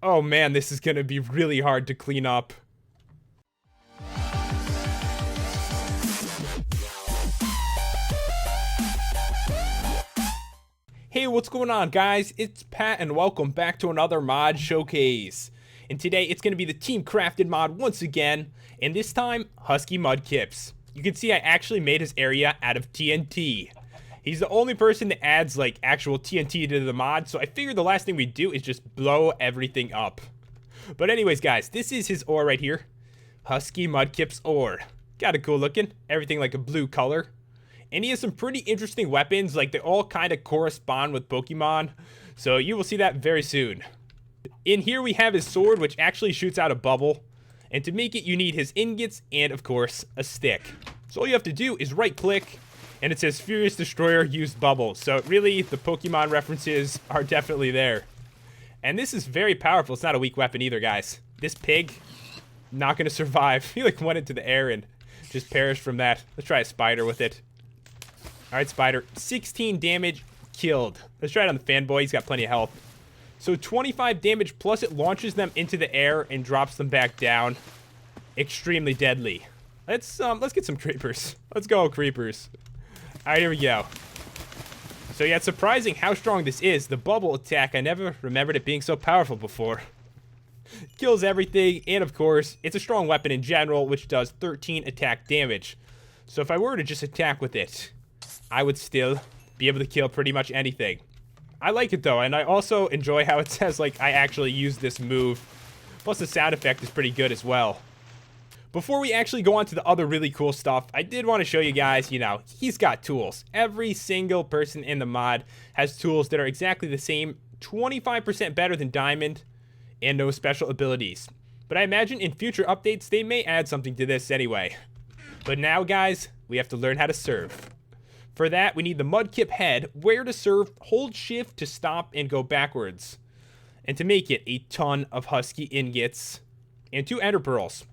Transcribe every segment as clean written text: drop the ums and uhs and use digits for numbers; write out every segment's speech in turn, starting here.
Oh man, this is gonna be really hard to clean up. Hey, what's going on, guys? It's Pat, and welcome back to another mod showcase. And today, it's going to be the Team Crafted mod once again, and this time, HUSKYMUDKIPZ. You can see I actually made his area out of TNT. He's the only person that adds, like, actual TNT to the mod, so I figured the last thing we do is just blow everything up. But anyways, guys, this is his ore right here. HUSKYMUDKIPZ ore. Got a cool looking, everything like a blue color. And he has some pretty interesting weapons, like they all kind of correspond with Pokemon. So you will see that very soon. In here we have his sword, which actually shoots out a bubble. And to make it, you need his ingots and, of course, a stick. So all you have to do is right click, and it says Furious Destroyer used bubble. So really, the Pokemon references are definitely there. And this is very powerful. It's not a weak weapon either, guys. This pig, not going to survive. He like went into the air and just perished from that. Let's try a spider with it. Alright, spider. 16 damage, killed. Let's try it on the fanboy. He's got plenty of health. So 25 damage, plus it launches them into the air and drops them back down. Extremely deadly. Let's get some creepers. Let's go, creepers. Alright, here we go. So yeah, it's surprising how strong this is. The bubble attack, I never remembered it being so powerful before. Kills everything, and of course, it's a strong weapon in general, which does 13 attack damage. So if I were to just attack with it, I would still be able to kill pretty much anything. I like it though, and I also enjoy how it says, like, I actually use this move. Plus the sound effect is pretty good as well. Before we actually go on to the other really cool stuff, I did want to show you guys, you know, he's got tools. Every single person in the mod has tools that are exactly the same, 25% better than Diamond, and no special abilities. But I imagine in future updates, they may add something to this anyway. But now, guys, we have to learn how to serve. For that, we need the Mudkip head, where to serve, hold shift to stop and go backwards. And to make it, a ton of husky ingots and 2 ender pearls.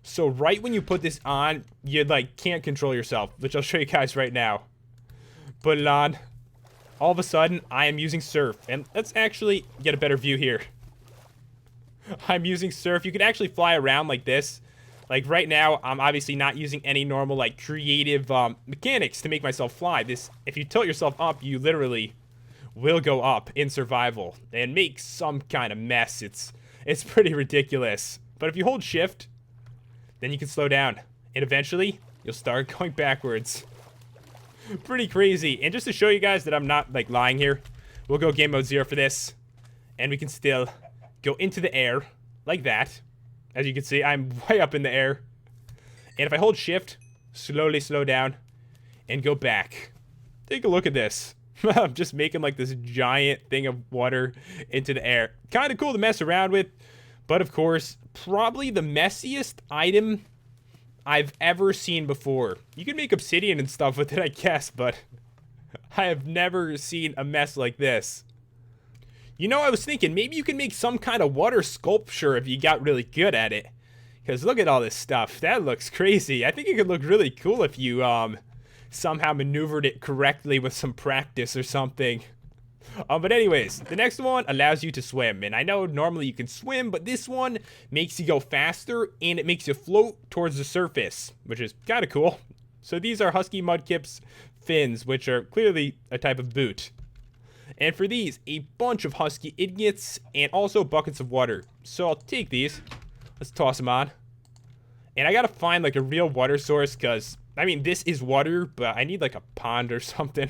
So right when you put this on, you like can't control yourself, which I'll show you guys right now. Put it on. All of a sudden, I am using surf. And let's actually get a better view here. I'm using surf. You can actually fly around like this. Like right now, I'm obviously not using any normal like creative mechanics to make myself fly. This, if you tilt yourself up, you literally will go up in survival and make some kind of mess. It's pretty ridiculous. But if you hold shift, then you can slow down, and eventually you'll start going backwards. Pretty crazy. And just to show you guys that I'm not like lying here, we'll go game mode 0 for this, and we can still go into the air like that. As you can see, I'm way up in the air. And if I hold shift, slowly slow down, and go back. Take a look at this. I'm just making like this giant thing of water into the air. Kind of cool to mess around with. But of course, probably the messiest item I've ever seen before. You can make obsidian and stuff with it, I guess, but I have never seen a mess like this. You know, I was thinking maybe you can make some kind of water sculpture if you got really good at it. Because look at all this stuff. That looks crazy. I think it could look really cool if you somehow maneuvered it correctly with some practice or something. But anyways, the next one allows you to swim. And I know normally you can swim, but this one makes you go faster and it makes you float towards the surface, which is kind of cool. So these are HUSKYMUDKIPZ fins, which are clearly a type of boot. And for these, a bunch of husky ingots and also buckets of water. So I'll take these. Let's toss them on. And I gotta find like a real water source because, I mean, this is water, but I need like a pond or something.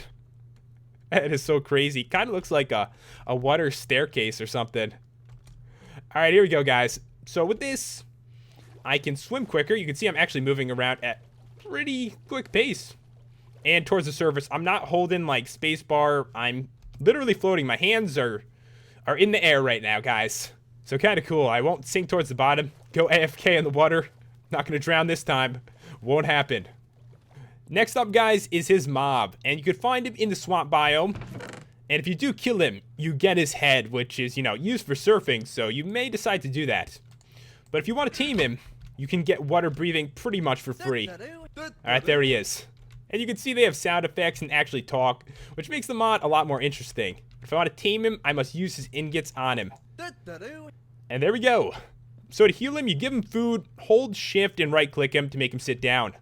It is so crazy. Kind of looks like a water staircase or something. Alright, here we go, guys. So with this, I can swim quicker. You can see I'm actually moving around at pretty quick pace. And towards the surface, I'm not holding like spacebar. I'm literally floating. My hands are in the air right now, guys. So kind of cool. I won't sink towards the bottom. Go AFK in the water. Not going to drown this time. Won't happen. Next up, guys, is his mob. And you can find him in the swamp biome. And if you do kill him, you get his head, which is, you know, used for surfing. So you may decide to do that. But if you want to tame him, you can get water breathing pretty much for free. Alright, there he is. And you can see they have sound effects and actually talk, which makes the mod a lot more interesting. If I want to tame him, I must use his ingots on him. And there we go. So to heal him, you give him food, hold shift, and right-click him to make him sit down.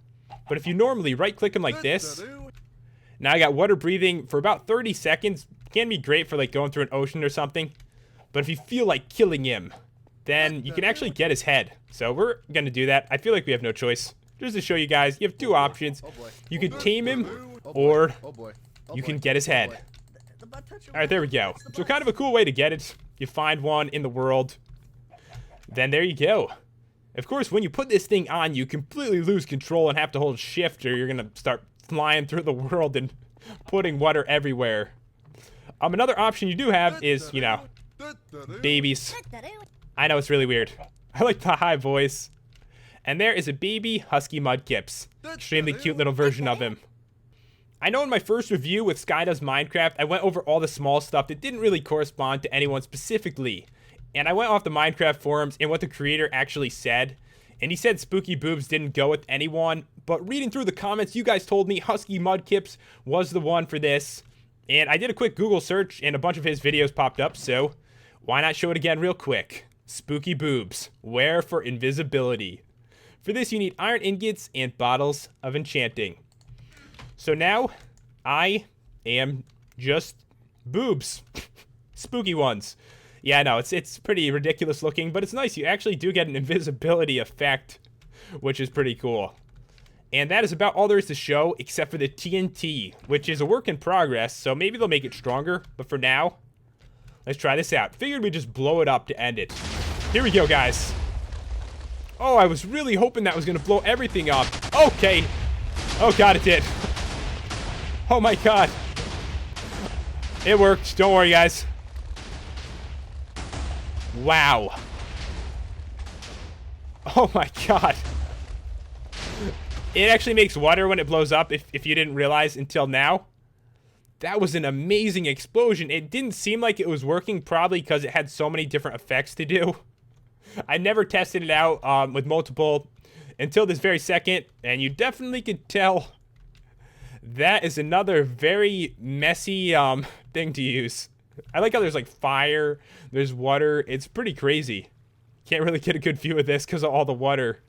But if you normally right-click him like this, now I got water breathing for about 30 seconds. Can be great for like going through an ocean or something. But if you feel like killing him, then you can actually get his head. So we're going to do that. I feel like we have no choice. Just to show you guys, you have two options. You can tame him, or you can get his head. Alright, there we go. So kind of a cool way to get it. You find one in the world. Then there you go. Of course, when you put this thing on, you completely lose control and have to hold shift, or you're going to start flying through the world and putting water everywhere. Another option you do have is, you know, babies. I know it's really weird. I like the high voice. And there is a baby Husky Mudkips. Extremely cute little version of him. I know in my first review with Sky Does Minecraft, I went over all the small stuff that didn't really correspond to anyone specifically. And I went off the Minecraft forums and what the creator actually said. And he said Spooky Boobs didn't go with anyone. But reading through the comments, you guys told me Husky Mudkips was the one for this. And I did a quick Google search and a bunch of his videos popped up. So why not show it again real quick? Spooky Boobs. Wear for invisibility. For this, you need iron ingots and bottles of enchanting. So now, I am just boobs. Spooky ones. Yeah, no, it's pretty ridiculous looking, but it's nice. You actually do get an invisibility effect, which is pretty cool. And that is about all there is to show, except for the TNT, which is a work in progress, so maybe they'll make it stronger. But for now, let's try this out. Figured we'd just blow it up to end it. Here we go, guys. Oh, I was really hoping that was going to blow everything up. Okay. Oh, God, it did. Oh, my God. It worked. Don't worry, guys. Wow. Oh, my God. It actually makes water when it blows up, if you didn't realize until now. That was an amazing explosion. It didn't seem like it was working, probably because it had so many different effects to do. I never tested it out with multiple until this very second, and you definitely could tell that is another very messy thing to use. I like how there's like fire, there's water. It's pretty crazy. Can't really get a good view of this because of all the water.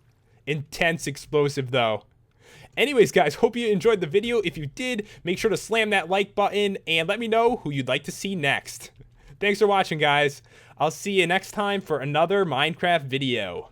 Intense explosive though. Anyways, guys, hope you enjoyed the video. If you did, make sure to slam that like button and let me know who you'd like to see next. Thanks for watching, guys. I'll see you next time for another Minecraft video.